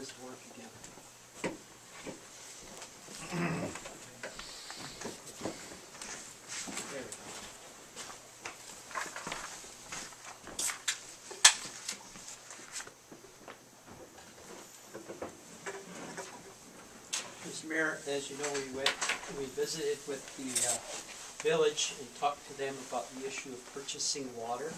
this work again. There we go. Mr. Mayor, as you know, we visited with the village and talked to them about the issue of purchasing water.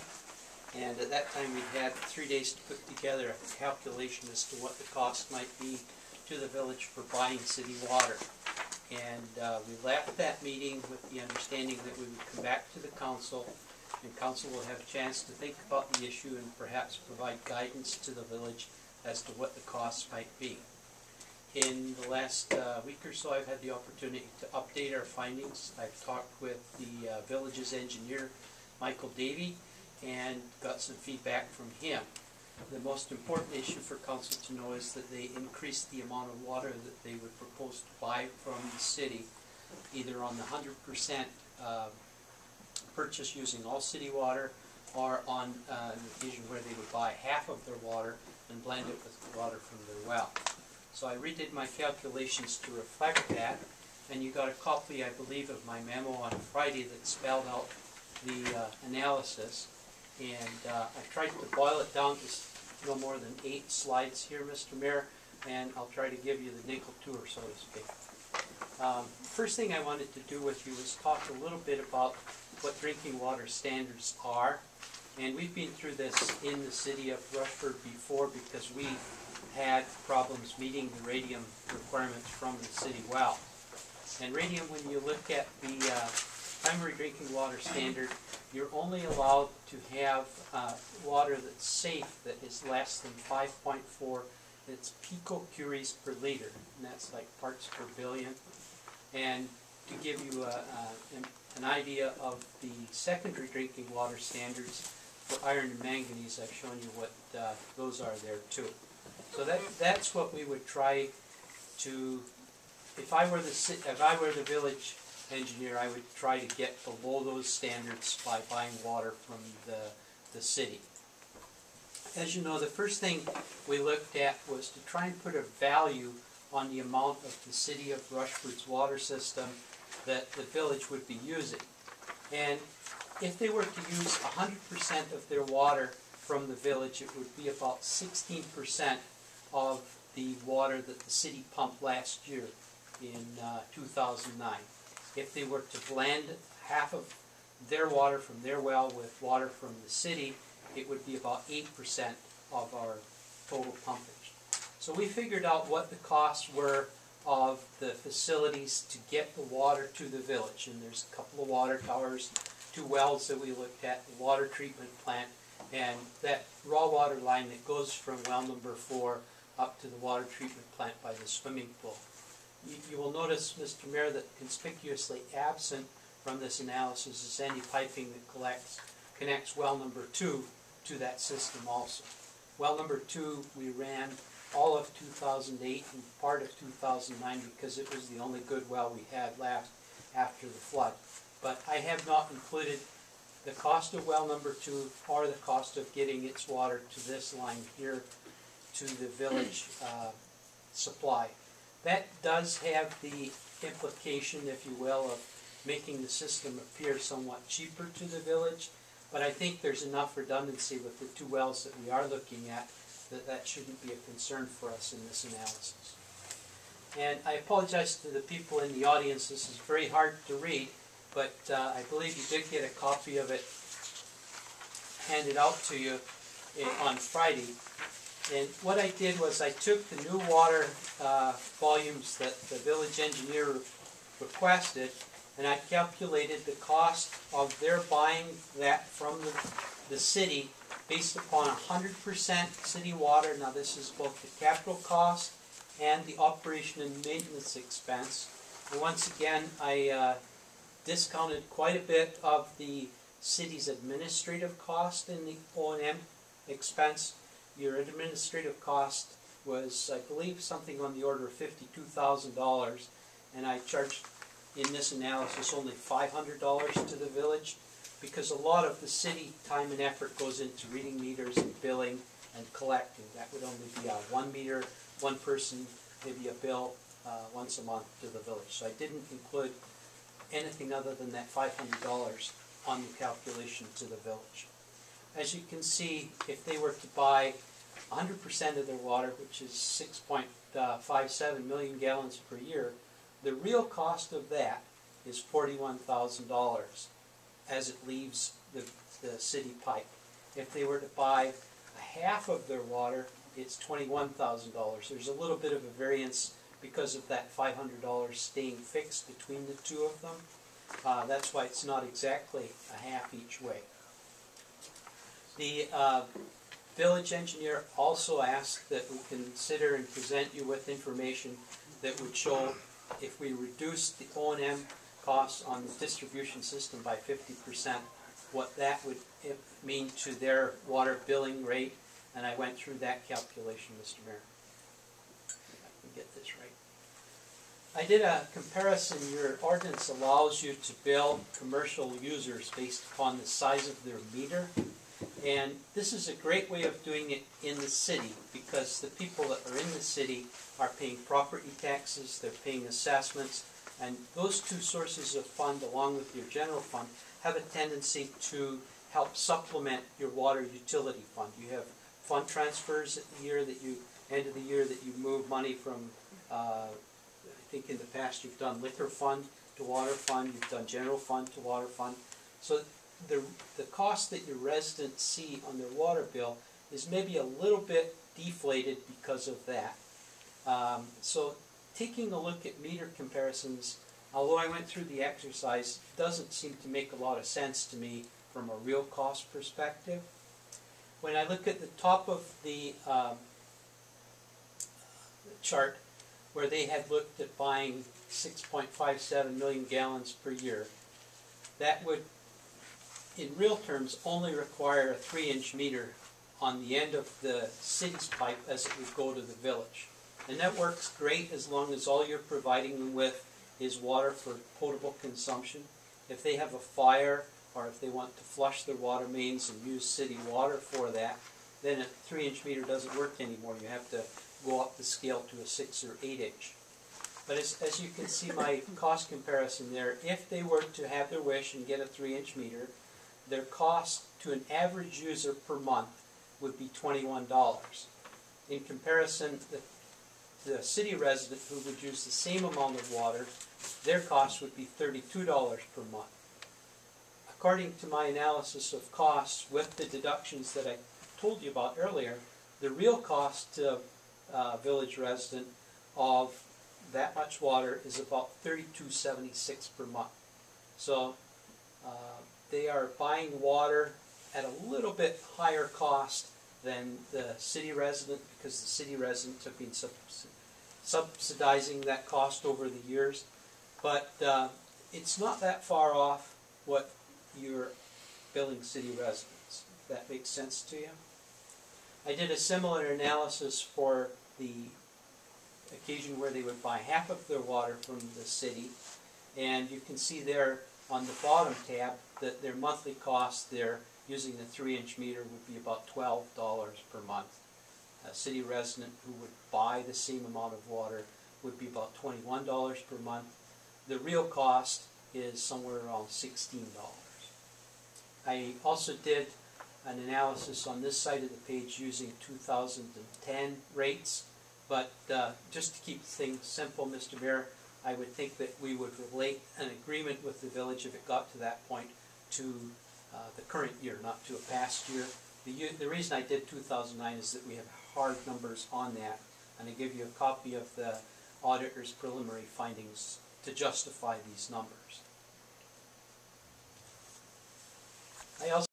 And at that time, we had 3 days to put together a calculation as to what the cost might be to the village for buying city water. And we left that meeting with the understanding that we would come back to the council, and council will have a chance to think about the issue and perhaps provide guidance to the village as to what the costs might be. In the last week or so, I've had the opportunity to update our findings. I've talked with the village's engineer, Michael Davey, and got some feedback from him. The most important issue for council to know is that they increased the amount of water that they would propose to buy from the city, either on the 100% purchase using all city water, or on an occasion where they would buy half of their water and blend it with the water from their well. So I redid my calculations to reflect that, and you got a copy, I believe, of my memo on Friday that spelled out the analysis. And I tried to boil it down to no more than 8 slides here, Mr. Mayor, and I'll try to give you the nickel tour, so to speak. First thing I wanted to do with you is talk a little bit about what drinking water standards are. And we've been through this in the city of Rushford before because we had problems meeting the radium requirements from the city well. And radium, when you look at the primary drinking water standard, you're only allowed to have water that's safe that is less than 5.4. It's picocuries per liter, and that's like parts per billion. And to give you an idea of the secondary drinking water standards for iron and manganese, I've shown you what those are there too. So that's what we would try to. If I were the village engineer, I would try to get below those standards by buying water from the city. As you know, the first thing we looked at was to try and put a value on the amount of the city of Rushford's water system that the village would be using. And if they were to use 100% of their water from the village, it would be about 16% of the water that the city pumped last year in 2009. If they were to blend half of their water from their well with water from the city, it would be about 8% of our total pumpage. So we figured out what the costs were of the facilities to get the water to the village. And there's a couple of water towers, 2 wells that we looked at, the water treatment plant, and that raw water line that goes from well number 4 up to the water treatment plant by the swimming pool. You will notice, Mr. Mayor, that conspicuously absent from this analysis is any piping that connects well number 2 to that system also. Well number 2 we ran all of 2008 and part of 2009 because it was the only good well we had left after the flood. But I have not included the cost of well number 2 or the cost of getting its water to this line here to the village supply. That does have the implication, if you will, of making the system appear somewhat cheaper to the village, but I think there's enough redundancy with the 2 wells that we are looking at that shouldn't be a concern for us in this analysis. And I apologize to the people in the audience. This is very hard to read, but I believe you did get a copy of it handed out to you on Friday. And what I did was I took the new water volumes that the village engineer requested, and I calculated the cost of their buying that from the city based upon 100% city water. Now this is both the capital cost and the operation and maintenance expense. And once again, I discounted quite a bit of the city's administrative cost in the O&M expense. Your administrative cost was, I believe, something on the order of $52,000, and I charged in this analysis only $500 to the village because a lot of the city time and effort goes into reading meters and billing and collecting. That would only be a 1 meter one person maybe a bill once a month to the village. So I didn't include anything other than that $500 on the calculation to the village. As you can see, if they were to buy 100% of their water, which is 6.57 million gallons per year, the real cost of that is $41,000 as it leaves the city pipe. If they were to buy half of their water, it's $21,000. There's a little bit of a variance because of that $500 staying fixed between the two of them. That's why it's not exactly a half each way. The village engineer also asked that we consider and present you with information that would show if we reduce the O&M costs on the distribution system by 50%, what that would mean to their water billing rate, and I went through that calculation, Mr. Mayor. If I can get this right. I did a comparison. Your ordinance allows you to bill commercial users based upon the size of their meter, and this is a great way of doing it in the city because the people that are in the city are paying property taxes, they're paying assessments, and those two sources of fund along with your general fund have a tendency to help supplement your water utility fund. You have fund transfers at the year that you, end of the year, that you move money from, I think in the past you've done liquor fund to water fund, you've done general fund to water fund. So the cost that your residents see on their water bill is maybe a little bit deflated because of that. So taking a look at meter comparisons, although I went through the exercise, doesn't seem to make a lot of sense to me from a real cost perspective. When I look at the top of the chart where they had looked at buying 6.57 million gallons per year, that would in real terms only require a 3-inch meter on the end of the city's pipe as it would go to the village. And that works great as long as all you're providing them with is water for potable consumption. If they have a fire or if they want to flush their water mains and use city water for that, then a 3-inch meter doesn't work anymore. You have to go up the scale to a 6 or 8-inch. But as you can see my cost comparison there, if they were to have their wish and get a 3-inch meter, their cost to an average user per month would be $21. In comparison, the city resident who would use the same amount of water, their cost would be $32 per month. According to my analysis of costs with the deductions that I told you about earlier, the real cost to a village resident of that much water is about $32.76 per month. So they are buying water at a little bit higher cost than the city resident because the city residents have been subsidizing that cost over the years. But it's not that far off what you're billing city residents, if that makes sense to you. I did a similar analysis for the occasion where they would buy half of their water from the city, and you can see there on the bottom tab that their monthly cost there using the 3-inch meter would be about $12 per month. A city resident who would buy the same amount of water would be about $21 per month. The real cost is somewhere around $16. I also did an analysis on this side of the page using 2010 rates, but just to keep things simple, Mr. Mayor, I would think that we would relate an agreement with the village if it got to that point to the current year, not to a past year. The reason I did 2009 is that we have hard numbers on that, and I give you a copy of the auditor's preliminary findings to justify these numbers. I also